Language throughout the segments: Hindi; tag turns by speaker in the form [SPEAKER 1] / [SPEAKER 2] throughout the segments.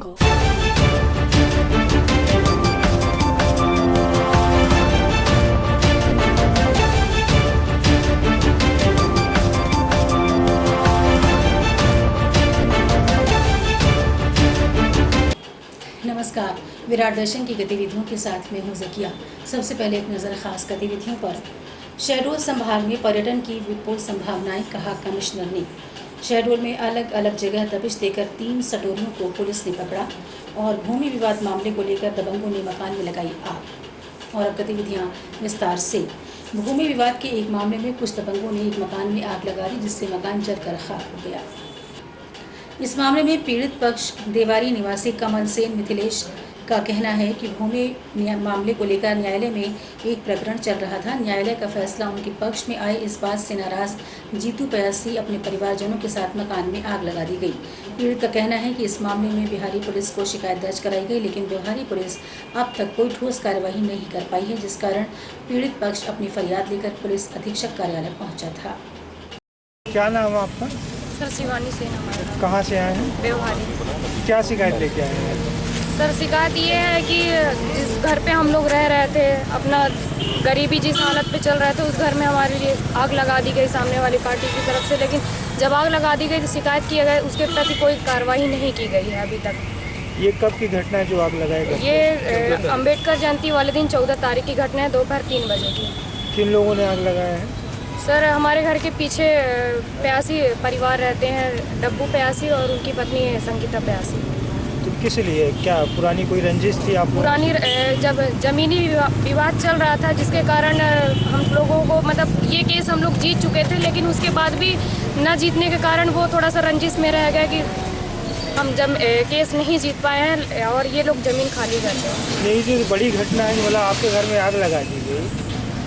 [SPEAKER 1] को। नमस्कार, विराट दर्शन की गतिविधियों के साथ मैं हूं ज़किया। सबसे पहले एक नज़र खास गतिविधियों पर। शहडोल संभाग में पर्यटन की विपुल संभावनाएं, कहा कमिश्नर ने। शहडोल में अलग अलग जगह दबिश देकर 3 सटोरियों को पुलिस ने पकड़ा और भूमि विवाद मामले को लेकर दबंगों ने मकान में लगाई आग। और अब गतिविधियाँ विस्तार से। भूमि विवाद के एक मामले में कुछ दबंगों ने एक मकान में आग लगा दी, जिससे मकान जलकर खाक हो गया। इस मामले में पीड़ित पक्ष देवारी निवासी कमल सेन मिथिलेश का कहना है कि भूमि मामले को लेकर न्यायालय में एक प्रकरण चल रहा था। न्यायालय का फैसला उनके पक्ष में आए, इस बात से नाराज जीतू पयासी अपने परिवारजनों के साथ मकान में आग लगा दी गई। पीड़ित का कहना है कि इस मामले में बिहारी पुलिस को शिकायत दर्ज कराई गई, लेकिन बिहारी पुलिस अब तक कोई ठोस कार्यवाही नहीं कर पाई है, जिस कारण पीड़ित पक्ष अपनी फरियाद लेकर पुलिस अधीक्षक कार्यालय पहुँचा था।
[SPEAKER 2] क्या नाम है आपका?
[SPEAKER 3] सर शिवानी सेन हमारा।
[SPEAKER 2] कहाँ से आए हैं?
[SPEAKER 3] व्यवहारी।
[SPEAKER 2] क्या शिकायत लेके आए हैं?
[SPEAKER 3] सर शिकायत ये है कि जिस घर पे हम लोग रह रहे थे, अपना गरीबी जिस हालत पे चल रहे थे, उस घर में हमारे लिए आग लगा दी गई सामने वाली पार्टी की तरफ से। लेकिन जब आग लगा दी गई तो शिकायत किया गया, उसके प्रति कोई कार्रवाई नहीं की गई है अभी तक।
[SPEAKER 2] ये कब की घटना है जो आग लगाएगा?
[SPEAKER 3] ये अम्बेडकर जयंती वाले दिन 14 तारीख की घटना है, दोपहर 3 बजे की।
[SPEAKER 2] किन लोगों ने आग लगाया है?
[SPEAKER 3] सर हमारे घर के पीछे प्यासी परिवार रहते हैं, डब्बू प्यासी और उनकी पत्नी है संगीता प्यासी।
[SPEAKER 2] तो किस लिए? क्या पुरानी कोई रंजिश थी आप?
[SPEAKER 3] पुरानी जब जमीनी विवाद चल रहा था, जिसके कारण हम लोगों को मतलब ये केस हम लोग जीत चुके थे, लेकिन उसके बाद भी न जीतने के कारण वो थोड़ा सा रंजिश में रह गया कि हम जब केस नहीं जीत पाए हैं और ये लोग ज़मीन खाली करते हैं।
[SPEAKER 2] यही जो बड़ी घटना है, मतलब आपके घर में आग लगा दी गई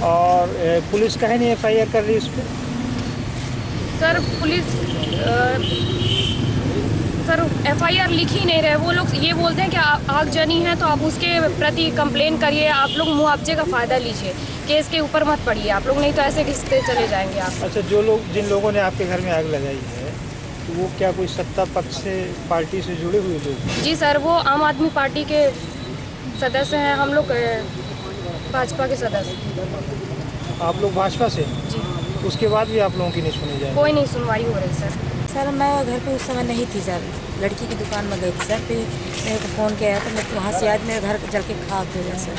[SPEAKER 2] और पुलिस काहे नहीं FIR कर रही उस पर?
[SPEAKER 3] सर पुलिस सर FIR लिख ही नहीं रहे। वो लोग ये बोलते हैं कि आगजनी है तो आप उसके प्रति कंप्लेन करिए, आप लोग मुआवजे का फ़ायदा लीजिए, केस के ऊपर मत पड़िए आप लोग, नहीं तो ऐसे किससे चले जाएंगे आप।
[SPEAKER 2] अच्छा, जिन लोगों ने आपके घर में आग लगाई है, तो वो क्या कोई सत्ता पक्ष से, पार्टी से जुड़े हुए लोग?
[SPEAKER 3] जी सर, वो आम आदमी पार्टी के सदस्य हैं, हम लोग भाजपा के सदस्य।
[SPEAKER 2] आप लोग भाजपा से?
[SPEAKER 3] जी।
[SPEAKER 2] उसके बाद भी आप लोगों की नहीं सुनी जाए?
[SPEAKER 3] कोई नहीं सुनवाई हो रही सर।
[SPEAKER 4] सर मैं घर पे उस समय नहीं थी सर, लड़की की दुकान में गई थी सर। फिर मेरे को फ़ोन किया तो मैं वहाँ से आज मेरे घर जल के खाक हो गया सर।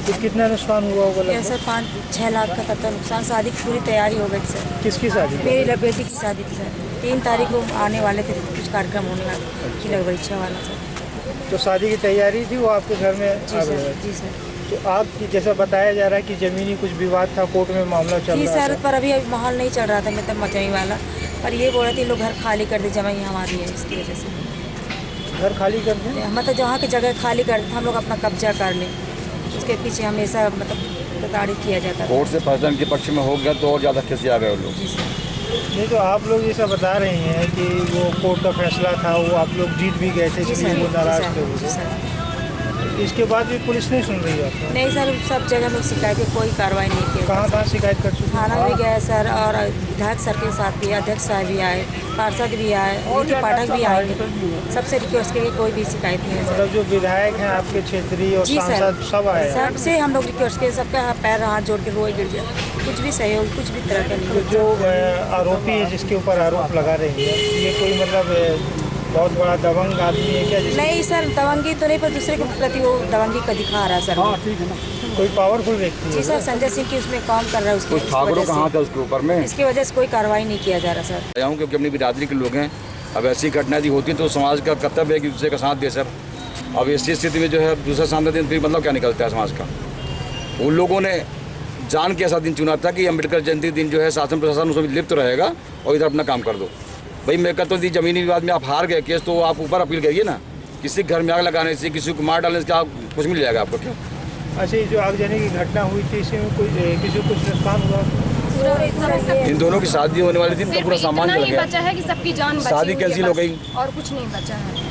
[SPEAKER 2] तो कितना नुकसान हुआ होगा?
[SPEAKER 4] सर 5-6 लाख का तक नुकसान। शादी की पूरी तैयारी हो गई थी सर।
[SPEAKER 2] किसकी शादी?
[SPEAKER 4] मेरी बेटी की शादी थी सर। 3 तारीख को आने वाले थे, कुछ कार्यक्रम होने वाला की लगभग वाला सर।
[SPEAKER 2] तो शादी की तैयारी थी, वो आपके घर में?
[SPEAKER 4] जी सर। जी सर।
[SPEAKER 2] तो आपकी जैसा बताया जा रहा है कि ज़मीनी कुछ विवाद था, कोर्ट में मामला चल रहा था।
[SPEAKER 4] जी सर, पर अभी माहौल नहीं चल रहा था मतलब मचाई वाला, पर ये बोल रहे थे लोग घर खाली कर दे, जमाई हमारी है, इसकी वजह से
[SPEAKER 2] घर खाली कर दें?
[SPEAKER 4] मतलब जहाँ की जगह खाली कर हम लोग अपना कब्जा कर लें, उसके पीछे हमेशा मतलब प्रताड़ित किया जाता है।
[SPEAKER 5] कोर्ट से प्रशासन के पक्ष में हो गया तो और ज़्यादा कैसे आ गए लोग।
[SPEAKER 4] जी सर।
[SPEAKER 2] नहीं, तो आप लोग जैसा बता रहे हैं कि वो कोर्ट का फैसला था, वो आप लोग जीत भी गए थे, इसलिए वो नाराज थे। इसके बाद भी पुलिस नहीं सुन रही है आपको?
[SPEAKER 4] नहीं सर, सब जगह में शिकायत है, कोई कार्रवाई नहीं की।
[SPEAKER 2] कहाँ शिकायत कर चुके?
[SPEAKER 4] थाना भी गया सर, और विधायक सर के साथ भी, अध्यक्ष साहब भी आए, पार्षद भी आए, और पाठक भी आए, सबसे रिक्वेस्ट के कोई भी शिकायत नहीं है सर।
[SPEAKER 2] मतलब जो विधायक हैं आपके क्षेत्रीय और सांसद सब आए?
[SPEAKER 4] सबसे हम लोग रिक्वेस्ट के, सबका पैर हाथ जोड़ के रोए गिर गया, कुछ भी सहयोग कुछ भी तरह का नहीं।
[SPEAKER 2] तो जो आरोपी है, जिसके ऊपर आरोप लगा रही है, ये कोई मतलब बहुत बड़ा दबंग आदमी है क्या?
[SPEAKER 4] नहीं सर, दबंगी तो नहीं, पर दूसरे के प्रति वो दबंगी का दिखा रहा है सर।
[SPEAKER 2] ठीक है ना, कोई पावरफुल व्यक्ति है?
[SPEAKER 4] जी सर, संजय सिंह की उसमें काम कर रहा है, उसकी
[SPEAKER 5] ठाकुरों का हाथ है उसके ऊपर में,
[SPEAKER 4] इसकी वजह से कोई कार्रवाई नहीं किया जा रहा सर।
[SPEAKER 5] क्योंकि अपनी बिरादरी के लोग हैं, अब ऐसी घटना यदि होती तो समाज का कर्तव्य है कि दूसरे का साथ दे सर। अब ऐसी स्थिति में जो है दूसरा सामने दिन, फिर मतलब क्या निकलता है समाज का? उन लोगों ने जान के ऐसा दिन चुना था कि अम्बेडकर जयंती दिन जो है शासन प्रशासन उसमें लिप्त रहेगा और इधर अपना काम कर दो। भाई मैं कहता हूँ जमीनी विवाद में आप हार गए केस, तो आप ऊपर अपील करिए ना। किसी घर में आग लगाने से, किसी को मार डालने से क्या कुछ मिल जाएगा आपको क्या?
[SPEAKER 2] अच्छा, ये जो आगजनी की घटना हुई थी, इसमें किसी को कुछ नुकसान हुआ?
[SPEAKER 5] इन दोनों की शादी होने वाली थी, तो पूरा सामान जल गया।
[SPEAKER 3] बचा है कि सबकी जान बची,
[SPEAKER 5] शादी कैंसिल हो गई
[SPEAKER 3] और कुछ नहीं बचा है,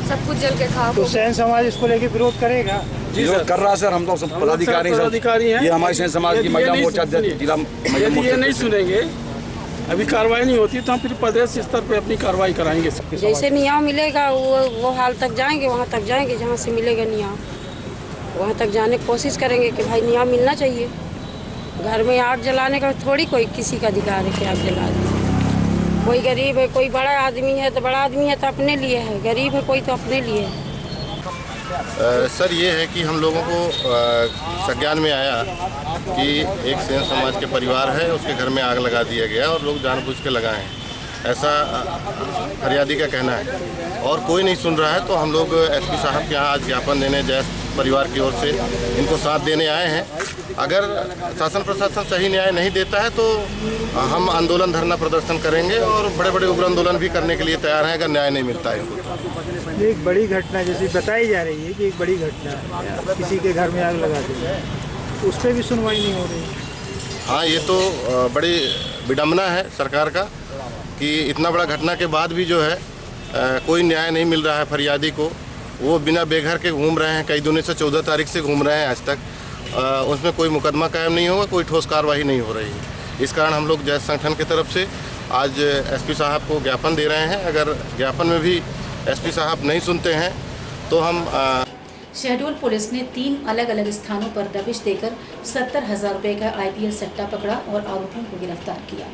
[SPEAKER 3] सब कुछ जल के खाक।
[SPEAKER 2] तो सैन समाज इसको लेके विरोध करेगा?
[SPEAKER 5] विरोध कर रहा सर, हम तो सब पदाधिकारी हैं। ये हमारे सैन समाज की महिला मोर्चा अध्यक्ष जिला
[SPEAKER 6] यदि ये नहीं सुनेंगे अभी कार्रवाई नहीं होती तो हम फिर प्रदेश स्तर पे अपनी कार्रवाई कराएंगे।
[SPEAKER 4] जैसे न्याय मिलेगा वो हाल तक जाएंगे, वहाँ तक जाएंगे जहाँ से मिलेगा न्याय, वहाँ तक जाने की कोशिश करेंगे कि भाई न्याय मिलना चाहिए। घर में आग जलाने का थोड़ी कोई किसी का अधिकार है कि आग जला दे। कोई गरीब है, कोई बड़ा आदमी है तो बड़ा आदमी है तो अपने लिए है, गरीब है कोई तो अपने लिए है।
[SPEAKER 7] सर ये है कि हम लोगों को संज्ञान में आया कि एक सेन समाज के परिवार है, उसके घर में आग लगा दिया गया और लोग जानबूझ के लगाए हैं, ऐसा फरियादी का कहना है और कोई नहीं सुन रहा है। तो हम लोग एसपी साहब के यहाँ आज ज्ञापन देने जैस परिवार की ओर से इनको साथ देने आए हैं। अगर शासन प्रशासन सही न्याय नहीं देता है तो हम आंदोलन धरना प्रदर्शन करेंगे और बड़े बड़े उग्र आंदोलन भी करने के लिए तैयार हैं अगर न्याय नहीं मिलता है इनको।
[SPEAKER 2] ये एक बड़ी घटना जैसे बताई जा रही है कि एक बड़ी घटना है, किसी के घर में आग लगा दी, उस पर भी सुनवाई नहीं हो रही।
[SPEAKER 7] हाँ, ये तो बड़ी विडम्बना है सरकार का कि इतना बड़ा घटना के बाद भी जो है कोई न्याय नहीं मिल रहा है फरियादी को। वो बिना बेघर के घूम रहे हैं, कई दिनों से 14 तारीख से घूम रहे हैं आज तक। उसमें कोई मुकदमा कायम नहीं होगा, कोई ठोस कार्रवाई नहीं हो रही है। इस कारण हम लोग जैस संगठन की तरफ से आज एसपी साहब को ज्ञापन दे रहे हैं। अगर ज्ञापन में भी एसपी साहब नहीं सुनते हैं तो हम
[SPEAKER 1] शहडोल पुलिस ने 3 अलग अलग स्थानों पर दबिश देकर 70,000 रुपये का IPL सट्टा पकड़ा और आरोपियों को गिरफ्तार किया।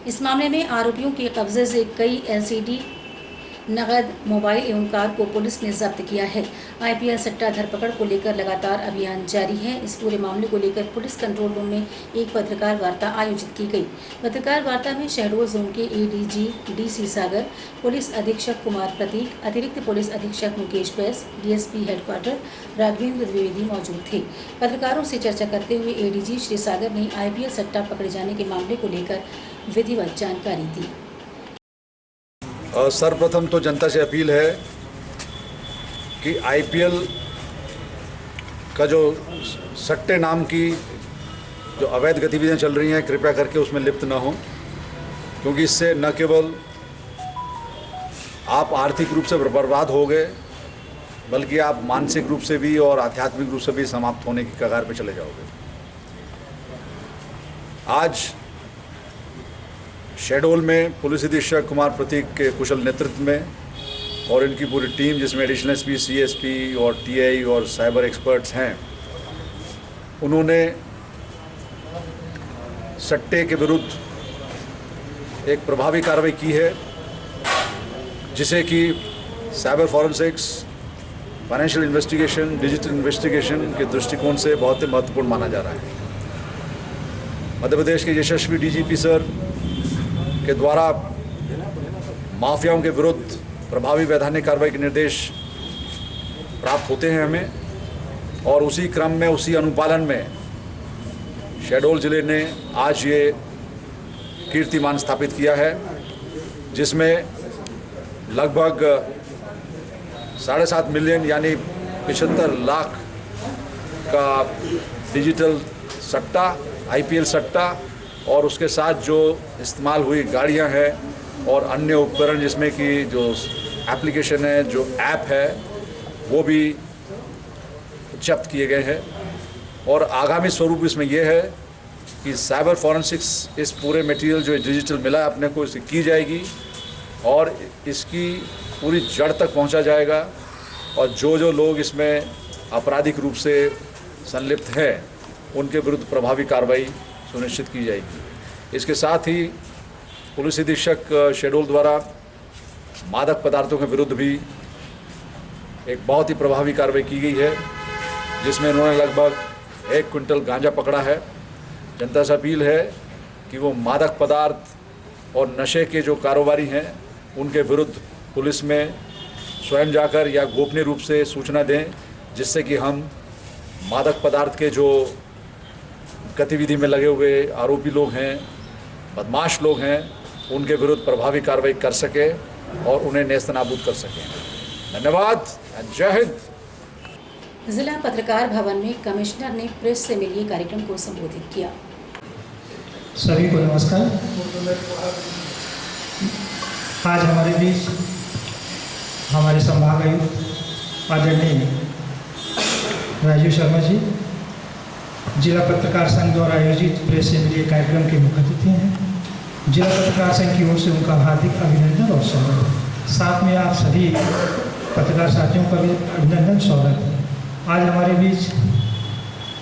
[SPEAKER 1] इस मामले में आरोपियों के कब्जे से कई LCD, नगद, मोबाइल एवं कार को पुलिस ने जब्त किया है। IPL सट्टा धरपकड़ को लेकर लगातार अभियान जारी है। इस पूरे मामले को लेकर पुलिस कंट्रोल रूम में एक पत्रकार वार्ता आयोजित की गई। पत्रकार वार्ता में शहडोल जोन के ADG DC सागर, पुलिस अधीक्षक कुमार प्रतीक, अतिरिक्त पुलिस अधीक्षक मुकेश बैस, DSP हेडक्वार्टर राघवेंद्र द्विवेदी मौजूद थे। पत्रकारों से चर्चा करते हुए ADG श्री सागर ने IPL सट्टा पकड़े जाने के मामले को लेकर विधिवत जानकारी दी।
[SPEAKER 8] सर्वप्रथम तो जनता से अपील है कि IPL का जो सट्टे नाम की जो अवैध गतिविधियां चल रही हैं, कृपया करके उसमें लिप्त न हों, क्योंकि इससे न केवल आप आर्थिक रूप से बर्बाद हो गए, बल्कि आप मानसिक रूप से भी और आध्यात्मिक रूप से भी समाप्त होने की कगार पर चले जाओगे। आज शहडोल में पुलिस अधीक्षक कुमार प्रतीक के कुशल नेतृत्व में और इनकी पूरी टीम, जिसमें एडिशनल SP, CSP और TI और साइबर एक्सपर्ट्स हैं, उन्होंने सट्टे के विरुद्ध एक प्रभावी कार्रवाई की है, जिसे कि cyber forensics, financial investigation, digital investigation के दृष्टिकोण से बहुत ही महत्वपूर्ण माना जा रहा है। मध्य प्रदेश के यशस्वी DGP सर के द्वारा माफियाओं के विरुद्ध प्रभावी वैधानिक कार्रवाई के निर्देश प्राप्त होते हैं हमें, और उसी क्रम में, उसी अनुपालन में शहडोल ज़िले ने आज ये कीर्तिमान स्थापित किया है, जिसमें लगभग 7.5 मिलियन यानी 75 लाख का डिजिटल सट्टा, IPL सट्टा, और उसके साथ जो इस्तेमाल हुई गाड़ियां हैं और अन्य उपकरण, जिसमें कि जो एप्लीकेशन है, जो ऐप है, वो भी जब्त किए गए हैं। और आगामी स्वरूप इसमें यह है कि साइबर फॉरेंसिक्स इस पूरे मटेरियल जो डिजिटल मिला है अपने को, इसकी की जाएगी और इसकी पूरी जड़ तक पहुंचा जाएगा, और जो लोग इसमें आपराधिक रूप से संलिप्त हैं उनके विरुद्ध प्रभावी कार्रवाई सुनिश्चित की जाएगी। इसके साथ ही पुलिस अधीक्षक शहडोल द्वारा मादक पदार्थों के विरुद्ध भी एक बहुत ही प्रभावी कार्रवाई की गई है, जिसमें उन्होंने लगभग 1 क्विंटल गांजा पकड़ा है। जनता से अपील है कि वो मादक पदार्थ और नशे के जो कारोबारी हैं उनके विरुद्ध पुलिस में स्वयं जाकर या गोपनीय रूप से सूचना दें, जिससे कि हम मादक पदार्थ के जो गतिविधि में लगे हुए आरोपी लोग हैं, बदमाश लोग हैं, उनके विरुद्ध प्रभावी कार्रवाई कर सके और उन्हें नेस्तनाबूद कर सकें। धन्यवाद। जय हिंद।
[SPEAKER 1] जिला पत्रकार भवन में कमिश्नर ने प्रेस से मिलिए कार्यक्रम को संबोधित किया।
[SPEAKER 9] सभी को नमस्कार। आज हमारे बीच हमारे संभागायुक्त आदरणीय राजीव शर्मा जी, जिला पत्रकार संघ द्वारा आयोजित प्रेस से मिलिए कार्यक्रम के मुख्य अतिथि हैं। जिला पत्रकार संघ की ओर से उनका हार्दिक अभिनंदन और स्वागत है। साथ में आप सभी पत्रकार साथियों का भी अभिनंदन स्वागत है। आज हमारे बीच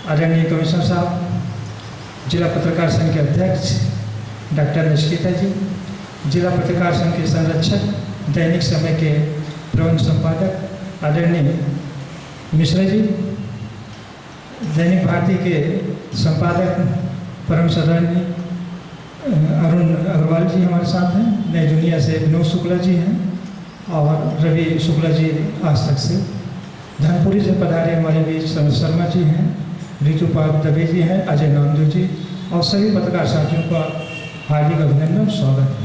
[SPEAKER 9] आदरणीय कमिश्नर साहब, जिला पत्रकार संघ के अध्यक्ष डॉक्टर निष्किता जी, जिला पत्रकार संघ के संरक्षक, दैनिक समय के प्रबंध संपादक आदरणीय मिश्रा जी, दैनिक भारती के संपादक परम सदरणीय अरुण अग्रवाल जी हमारे साथ हैं, नई दुनिया से विनोद शुक्ला जी हैं और रवि शुक्ला जी आज तक से, धनपुरी से पधारे हमारे बीच सनत शर्मा जी हैं, ऋतुपाल दवे जी हैं, अजय नामदेव जी और सभी पत्रकार साथियों का हार्दिक अभिनंदन स्वागत है।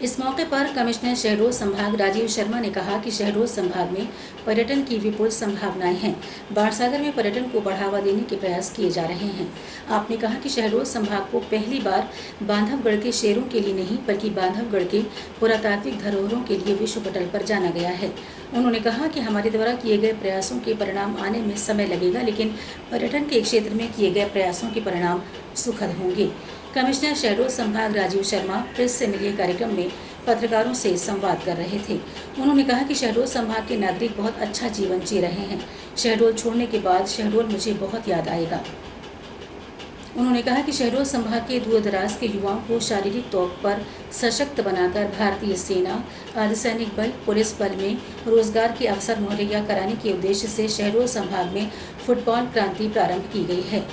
[SPEAKER 1] इस मौके पर कमिश्नर शहडोल संभाग राजीव शर्मा ने कहा कि शहडोल संभाग में पर्यटन की विपुल संभावनाएं हैं। बाणसागर में पर्यटन को बढ़ावा देने के प्रयास किए जा रहे हैं। आपने कहा कि शहडोल संभाग को पहली बार बांधवगढ़ के शेरों के लिए नहीं बल्कि बांधवगढ़ के पुरातात्विक धरोहरों के लिए विश्व पटल पर जाना गया है। उन्होंने कहा कि हमारे द्वारा किए गए प्रयासों के परिणाम आने में समय लगेगा, लेकिन पर्यटन के क्षेत्र में किए गए प्रयासों के परिणाम सुखद होंगे। कमिश्नर शहडोल संभाग राजीव शर्मा प्रेस से मिलिए कार्यक्रम में पत्रकारों से संवाद कर रहे थे। उन्होंने कहा कि शहडोल संभाग के नागरिक बहुत अच्छा जीवन जी रहे हैं। शहडोल छोड़ने के बाद शहडोल मुझे बहुत याद आएगा। उन्होंने कहा कि शहडोल संभाग के दूरदराज के युवाओं को शारीरिक तौर पर सशक्त बनाकर भारतीय सेना, अर्धसैनिक बल, पुलिस बल में रोजगार के अवसर मुहैया कराने के उद्देश्य से शहडोल संभाग में फुटबॉल क्रांति प्रारंभ की गई है।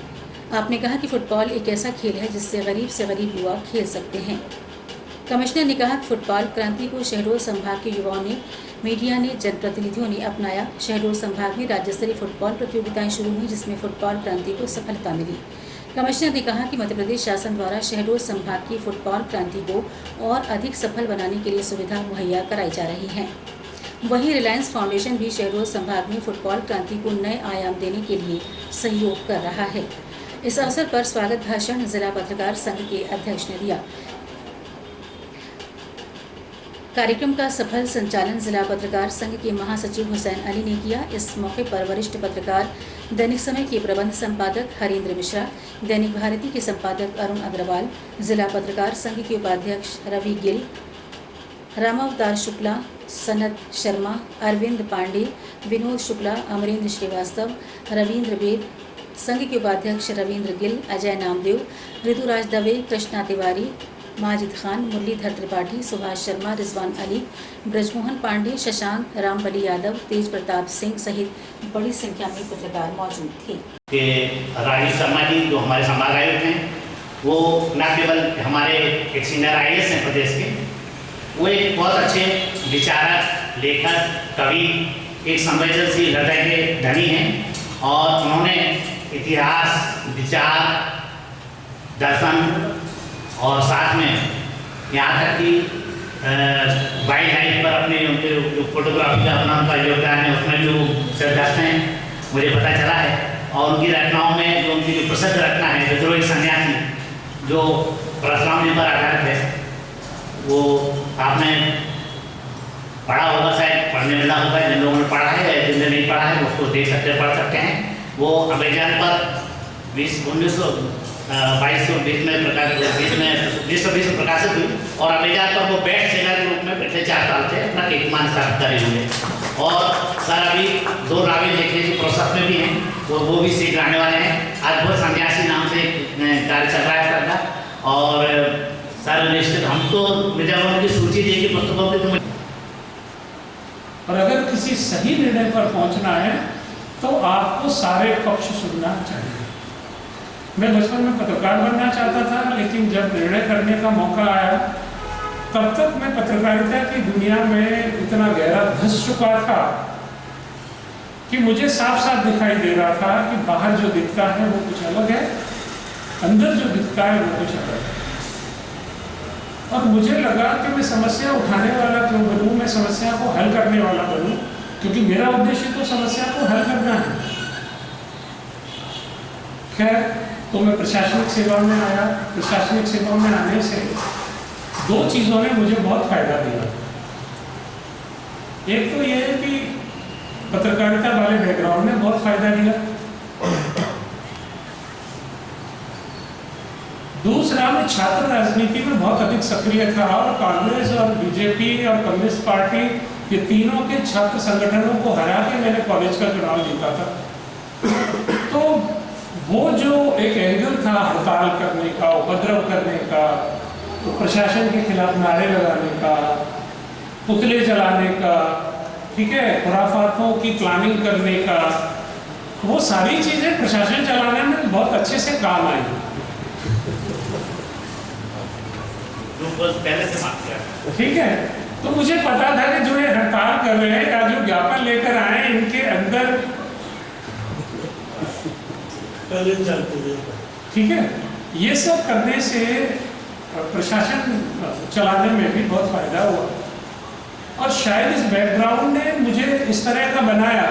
[SPEAKER 1] आपने कहा कि फुटबॉल एक ऐसा खेल है जिससे गरीब से गरीब युवा खेल सकते हैं। कमिश्नर ने कहा कि फुटबॉल क्रांति को शहडोल संभाग के युवाओं ने, मीडिया ने, जनप्रतिनिधियों ने अपनाया। शहडोल संभाग में राज्य स्तरीय फुटबॉल प्रतियोगिताएं शुरू हुई जिसमें फुटबॉल क्रांति को सफलता मिली। कमिश्नर ने कहा कि मध्य प्रदेश शासन द्वारा शहडोल संभाग की फुटबॉल क्रांति को और अधिक सफल बनाने के लिए सुविधा मुहैया कराई जा रही है। वहीं रिलायंस फाउंडेशन भी शहडोल संभाग में फुटबॉल क्रांति को नए आयाम देने के लिए सहयोग कर रहा है। इस अवसर पर स्वागत भाषण जिला पत्रकार संघ के अध्यक्ष ने दिया। कार्यक्रम का सफल संचालन जिला पत्रकार संघ के महासचिव हुसैन अली ने किया। इस मौके पर वरिष्ठ पत्रकार, दैनिक समय के प्रबंध संपादक हरेंद्र मिश्रा, दैनिक भारती के संपादक अरुण अग्रवाल, जिला पत्रकार संघ के उपाध्यक्ष रवि गिल, रामावतार शुक्ला, सनत शर्मा, अरविंद पांडे, विनोद शुक्ला, अमरेंद्र श्रीवास्तव, रविंद्र बेद, संघ के उपाध्यक्ष रविंद्र गिल, अजय नामदेव, ऋतुराज दवे, कृष्णा तिवारी, माजिद खान, मुरलीधर त्रिपाठी, सुभाष शर्मा, रिजवान अली, ब्रजमोहन पांडे, शशांक, रामबली यादव, तेज प्रताप सिंह सहित बड़ी संख्या में पत्रकार मौजूद थे।
[SPEAKER 10] राजीव शर्मा जी जो हमारे संभाग आयुक्त हैं, वो न केवल हमारे एक सीनियर IAS हैं प्रदेश के, वो एक बहुत अच्छे विचारक, लेखक, कवि, एक संवेदनशील हृदय के धनी हैं और उन्होंने इतिहास, विचार, दर्शन और साथ में यहाँ तक कि वाइल्ड लाइफ पर अपने उनके जो फोटोग्राफी का अपना उनका योगदान है उसमें भी वो श्रद्धास्थ हैं, मुझे पता चला है। और उनकी रचनाओं में जो उनकी जो प्रसिद्ध रचना है विद्रोही सन्यासी जो परशुराम जी पर आधारित है, वो आपने पढ़ा होगा, शायद पढ़ने मिला होगा। जिन लोगों ने पढ़ा है या जिनने नहीं पढ़ा है उसको देख सकते, पढ़ सकते हैं। वो अमेजन पर 1922 में प्रकाशित हुई और अमेजन पर वो बेस्ट सेलर के रूप में पिछले 4 साल से अपना कीर्तिमान स्थापित करे हुए हैं। और सर अभी 2 नावेल लिखने की प्रोसेस में भी हैं, वो भी सीख आने वाले हैं। अद्भुत सन्यासी नाम से कार्य चल रहा है करना। और सर निश्चित हम तो जब उनकी सूची देखी पुस्तकों की,
[SPEAKER 6] और अगर किसी सही निर्णय पर पहुंचना है तो आपको सारे पक्ष सुनना चाहिए। मैं बचपन में पत्रकार बनना चाहता था, लेकिन जब निर्णय करने का मौका आया तब तक मैं पत्रकारिता की दुनिया में इतना गहरा धंस चुका था कि मुझे साफ साफ दिखाई दे रहा था कि बाहर जो दिखता है वो कुछ अलग है, अंदर जो दिखता है वो कुछ अलग है। और मुझे लगा कि मैं समस्या उठाने वाला क्यों बनूं, मैं समस्या को हल करने वाला बनूं, क्योंकि मेरा उद्देश्य तो समस्या को हल करना है। खैर, तो मैं प्रशासनिक सेवा में आया। प्रशासनिक सेवा में आने से 2 चीज़ों ने मुझे बहुत फायदा दिया। एक तो ये है कि पत्रकारिता वाले बैकग्राउंड ने बहुत फायदा दिया। दूसरा, मैं छात्र राजनीति में बहुत अधिक सक्रिय था और कांग्रेस और बीजेपी और कम्युनिस्ट पार्टी ये तीनों के छात्र संगठनों को हरा के मैंने कॉलेज का चुनाव जीता था। तो वो जो एक एंगल था हड़ताल करने का, उपद्रव करने का, तो प्रशासन के खिलाफ नारे लगाने का, पुतले जलाने का, ठीक है, खुराफातों की प्लानिंग करने का, वो सारी चीज़ें प्रशासन चलाने में बहुत अच्छे से काम आई।
[SPEAKER 10] पहले से माफ किया, ठीक
[SPEAKER 6] है। तो मुझे पता था कि जो ये हड़ताल कर रहे हैं या जो ज्ञापन लेकर आए, इनके अंदर, ठीक है, ये सब करने से प्रशासन चलाने में भी बहुत फायदा हुआ। और शायद इस बैकग्राउंड ने मुझे इस तरह का बनाया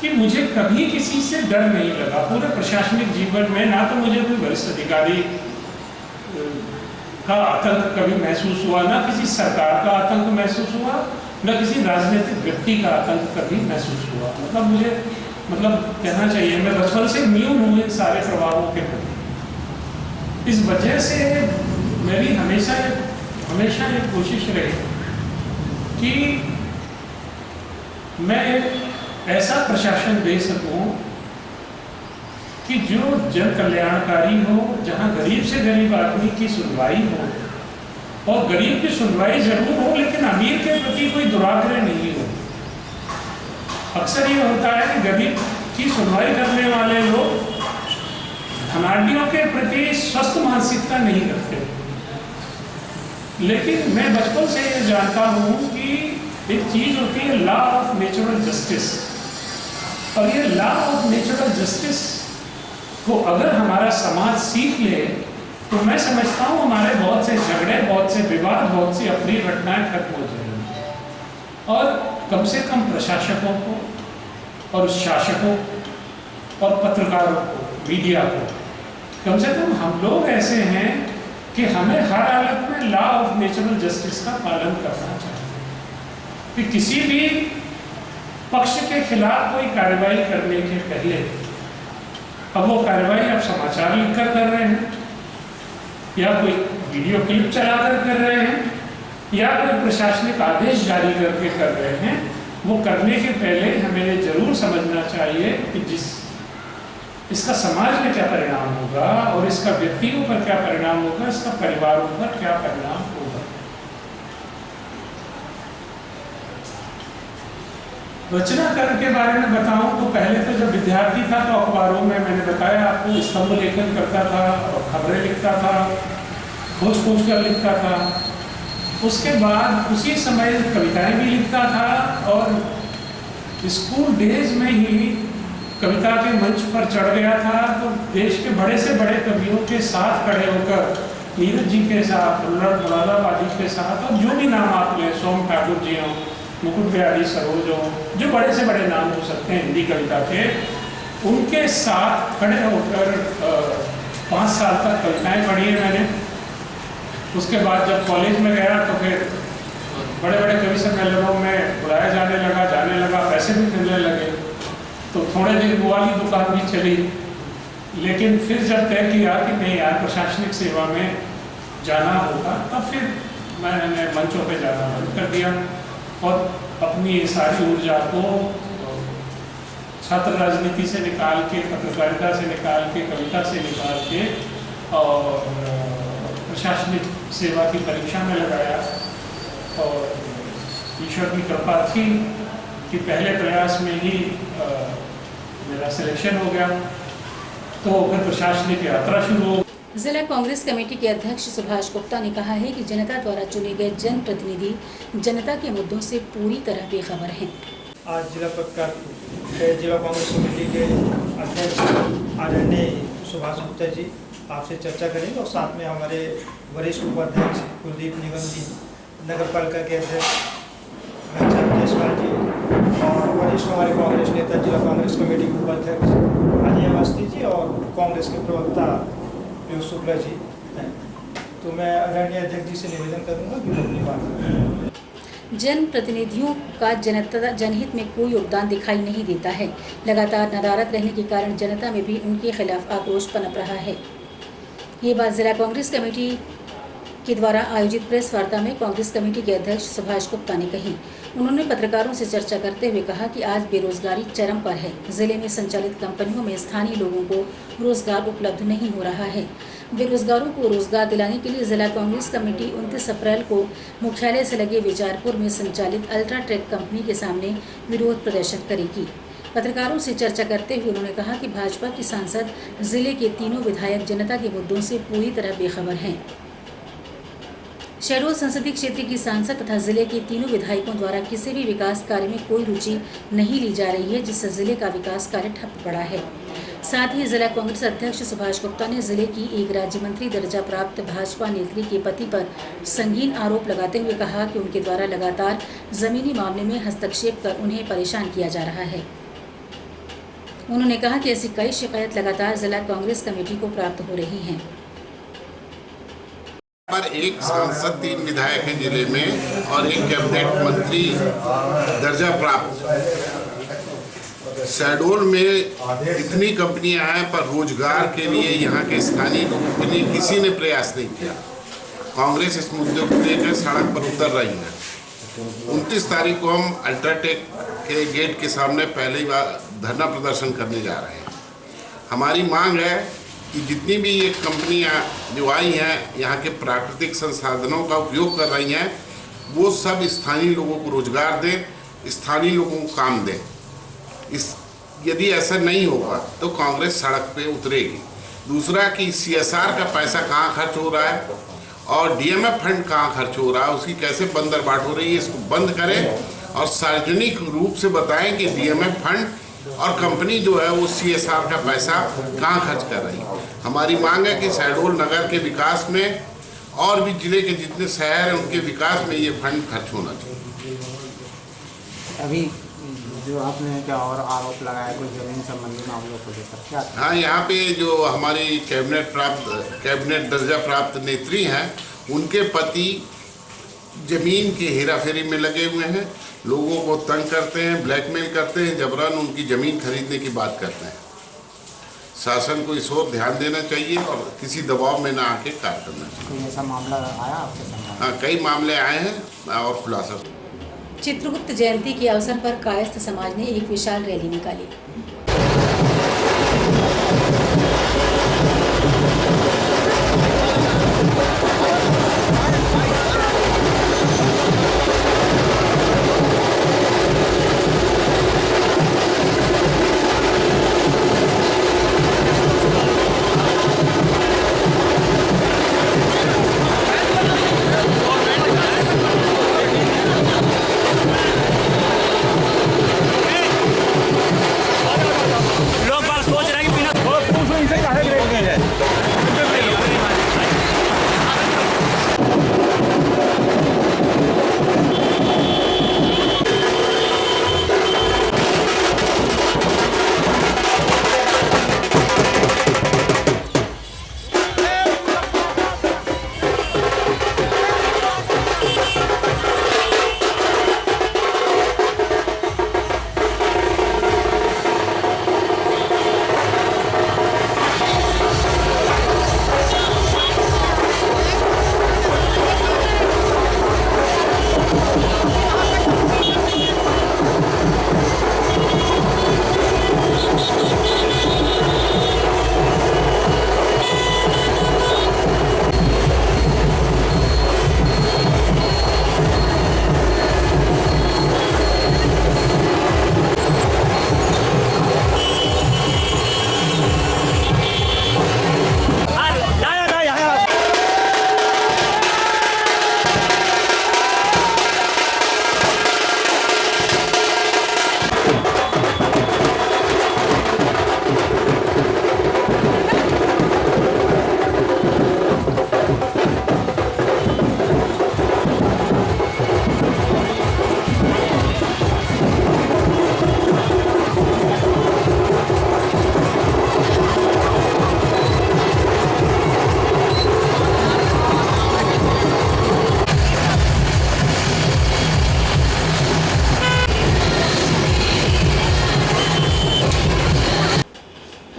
[SPEAKER 6] कि मुझे कभी किसी से डर नहीं लगा पूरे प्रशासनिक जीवन में। ना तो मुझे कोई वरिष्ठ अधिकारी का आतंक कभी महसूस हुआ, ना किसी सरकार का आतंक महसूस हुआ, ना किसी राजनीतिक व्यक्ति का आतंक कभी महसूस हुआ। मतलब कहना चाहिए मैं बचपन से इम्यून हूँ इन सारे प्रभावों के प्रति। इस वजह से मेरी हमेशा ये कोशिश रही कि मैं एक ऐसा प्रशासन दे सकूं कि जो जन कल्याणकारी हो, जहां गरीब से गरीब आदमी की सुनवाई हो, और गरीब की सुनवाई जरूर हो लेकिन अमीर के प्रति कोई दुराग्रह नहीं हो। अक्सर ये होता है कि गरीब की सुनवाई करने वाले लोग धनाढ़ियों के प्रति स्वस्थ मानसिकता नहीं रखते। लेकिन मैं बचपन से ये जानता हूँ कि एक चीज़ होती है लॉ ऑफ नेचुरल जस्टिस, और ये लॉ ऑफ नेचुरल जस्टिस को अगर हमारा समाज सीख ले तो मैं समझता हूँ हमारे बहुत से झगड़े, बहुत से विवाद, बहुत सी अप्रिय घटनाएं खत्म हो जाएंगी। और कम से कम प्रशासकों को और शासकों और पत्रकारों को, मीडिया को, कम से कम हम लोग ऐसे हैं कि हमें हर हालत में लॉ ऑफ नेचुरल जस्टिस का पालन करना चाहिए कि किसी भी पक्ष के खिलाफ कोई कार्रवाई करने के पहले, अब वो कार्रवाई आप समाचार लिखकर कर रहे हैं या कोई वीडियो क्लिप चलाकर कर रहे हैं या कोई प्रशासनिक आदेश जारी करके कर रहे हैं, वो करने के पहले हमें ये जरूर समझना चाहिए कि इसका समाज में क्या परिणाम होगा और इसका व्यक्तियों पर क्या परिणाम होगा, इसका परिवारों पर क्या परिणाम होगा। रचनाकरण के बारे में बताऊं तो पहले तो जब विद्यार्थी था तो अखबारों में मैंने बताया आपको स्तंभ लेखन करता था और खबरें लिखता था, खोज कर लिखता था। उसके बाद उसी समय कविताएं भी लिखता था और स्कूल डेज में ही कविता के मंच पर चढ़ गया था तो देश के बड़े से बड़े कवियों के साथ खड़े होकर, नीरज जी के साथ, मुरादाबादी के साथ, और जो भी नाम आप लें, सोम ठाकुर जी हों, मुकुट बिहारी सरोज हों, जो बड़े से बड़े नाम हो सकते हैं हिंदी कविता के, उनके साथ खड़े होकर 5 साल तक कविताएँ पढ़ी है मैंने। उसके बाद जब कॉलेज में गया तो फिर बड़े बड़े कवि सम्मेलनों में बुलाया जाने लगा, पैसे भी मिलने लगे, तो थोड़े दिन वो वाली दुकान भी चली। लेकिन फिर जब तय किया कि नहीं यार प्रशासनिक सेवा में जाना होगा, तब फिर मैंने मंचों पे जाना बंद कर दिया और अपनी सारी ऊर्जा को छात्र राजनीति से निकाल के, पत्रकारिता से निकाल के, कविता से निकाल के और प्रशासनिक सेवा की परीक्षा में लगाया। और ईश्वर की कृपा थी कि पहले प्रयास में ही मेरा सिलेक्शन हो गया, तो फिर प्रशासनिक यात्रा शुरू हो।
[SPEAKER 1] जिला कांग्रेस कमेटी के अध्यक्ष सुभाष गुप्ता ने कहा है कि जनता द्वारा चुने गए जनप्रतिनिधि जनता के मुद्दों से पूरी तरह बेखबर हैं।
[SPEAKER 9] आज जिला कांग्रेस कमेटी के अध्यक्ष आदरणीय सुभाष गुप्ता जी आपसे चर्चा करेंगे और साथ में हमारे वरिष्ठ उपाध्यक्ष कुलदीप निगम जी, नगर पालिका के अध्यक्ष जायसवाल जी और वरिष्ठ हमारे कांग्रेस नेता जिला कांग्रेस कमेटी के उपाध्यक्ष अजय अवस्थी जी और कांग्रेस के प्रवक्ता पीयूष शुक्ला जी हैं। तो मैं आदरणीय अध्यक्ष जी से निवेदन करूंगा कि वो अपनी बात करें।
[SPEAKER 1] जनप्रतिनिधियों का जनहित में कोई योगदान दिखाई नहीं देता है। लगातार नदारद रहने के कारण जनता में भी उनके खिलाफ आक्रोश पनप रहा है। ये बात जिला कांग्रेस कमेटी के द्वारा आयोजित प्रेस वार्ता में कांग्रेस कमेटी के अध्यक्ष सुभाष गुप्ता ने कही। उन्होंने पत्रकारों से चर्चा करते हुए कहा कि आज बेरोजगारी चरम पर है। जिले में संचालित कंपनियों में स्थानीय लोगों को रोजगार उपलब्ध नहीं हो रहा है। बेरोजगारों को रोजगार दिलाने के लिए जिला कांग्रेस कमेटी 29 अप्रैल को मुख्यालय से लगे विचारपुर में संचालित अल्ट्राटेक कंपनी के सामने विरोध प्रदर्शन करेगी। पत्रकारों से चर्चा करते हुए उन्होंने कहा कि भाजपा की सांसद जिले के तीनों विधायक जनता के मुद्दों से पूरी तरह बेखबर हैं। शहडोल संसदीय क्षेत्र की सांसद तथा जिले के तीनों विधायकों द्वारा किसी भी विकास कार्य में कोई रुचि नहीं ली जा रही है, जिससे जिले का विकास कार्य ठप पड़ा है। साथ ही जिला कांग्रेस अध्यक्ष सुभाष गुप्ता ने जिले की एक राज्य मंत्री दर्जा प्राप्त भाजपा नेत्री के पति पर संगीन आरोप लगाते हुए कहा कि उनके द्वारा लगातार जमीनी मामले में हस्तक्षेप कर उन्हें परेशान किया जा रहा है। उन्होंने कहा कि ऐसी कई शिकायत लगातार जिला कांग्रेस कमेटी को प्राप्त हो रही हैं।
[SPEAKER 11] पर एक सांसद 3 विधायक हैं जिले में और एक कैबिनेट मंत्री दर्जा प्राप्त। शहडोल में इतनी कंपनियां हैं पर रोजगार के लिए यहाँ के स्थानीय लोगों के लिए किसी ने प्रयास नहीं किया। कांग्रेस इस मुद्दे को लेकर सड़क पर उतर रही है। 29 तारीख को हम अल्ट्राटेक के गेट के सामने पहली बार धरना प्रदर्शन करने जा रहे हैं। हमारी मांग है कि जितनी भी ये कंपनियां जो आई हैं यहाँ के प्राकृतिक संसाधनों का उपयोग कर रही हैं, वो सब स्थानीय लोगों को रोजगार दें, स्थानीय लोगों को काम दें। यदि ऐसा नहीं होगा तो कांग्रेस सड़क पे उतरेगी। दूसरा कि CSR का पैसा कहाँ खर्च हो रहा है और DMF फंड कहाँ खर्च हो रहा है, उसकी कैसे बंदरबाट हो रही है, इसको बंद करें और सार्वजनिक रूप से बताएं कि DMF फंड और कंपनी जो है वो CSR का पैसा कहाँ खर्च कर रही है। हमारी मांग है कि शहडोल नगर के विकास में और भी जिले के जितने शहर हैं उनके विकास में ये फंड खर्च होना चाहिए।
[SPEAKER 12] अभी जो आपने क्या और आरोप लगाया कोई जमीन संबंधी मामलों को लेकर क्या?
[SPEAKER 11] हाँ, यहाँ पे जो हमारी कैबिनेट दर्जा प्राप्त नेत्री हैं, उनके पति जमीन की हेराफेरी में लगे हुए हैं, लोगों को तंग करते हैं, ब्लैकमेल करते हैं, जबरन उनकी ज़मीन खरीदने की बात करते हैं। शासन को इस ओर ध्यान देना चाहिए और किसी दबाव में ना आके कार्य करना चाहिए।
[SPEAKER 12] कोई ऐसा मामला आया आपके सामने?
[SPEAKER 11] हाँ, कई मामले आए हैं और खुलासा।
[SPEAKER 1] चित्रगुप्त जयंती के अवसर पर कायस्थ समाज ने एक विशाल रैली निकाली।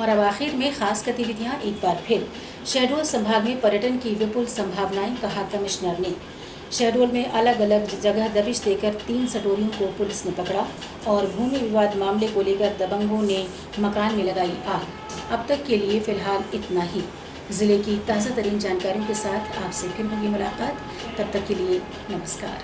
[SPEAKER 1] और अब आखिर में खास गतिविधियां एक बार फिर। शहडोल संभाग में पर्यटन की विपुल संभावनाएं, कहा कमिश्नर ने। शहडोल में अलग अलग जगह दबिश देकर 3 सटोरियों को पुलिस ने पकड़ा और भूमि विवाद मामले को लेकर दबंगों ने मकान में लगाई आग। अब तक के लिए फिलहाल इतना ही। जिले की ताज़ा तरीन जानकारियों के साथ आपसे फिर होगी मुलाकात। तब तक के लिए नमस्कार।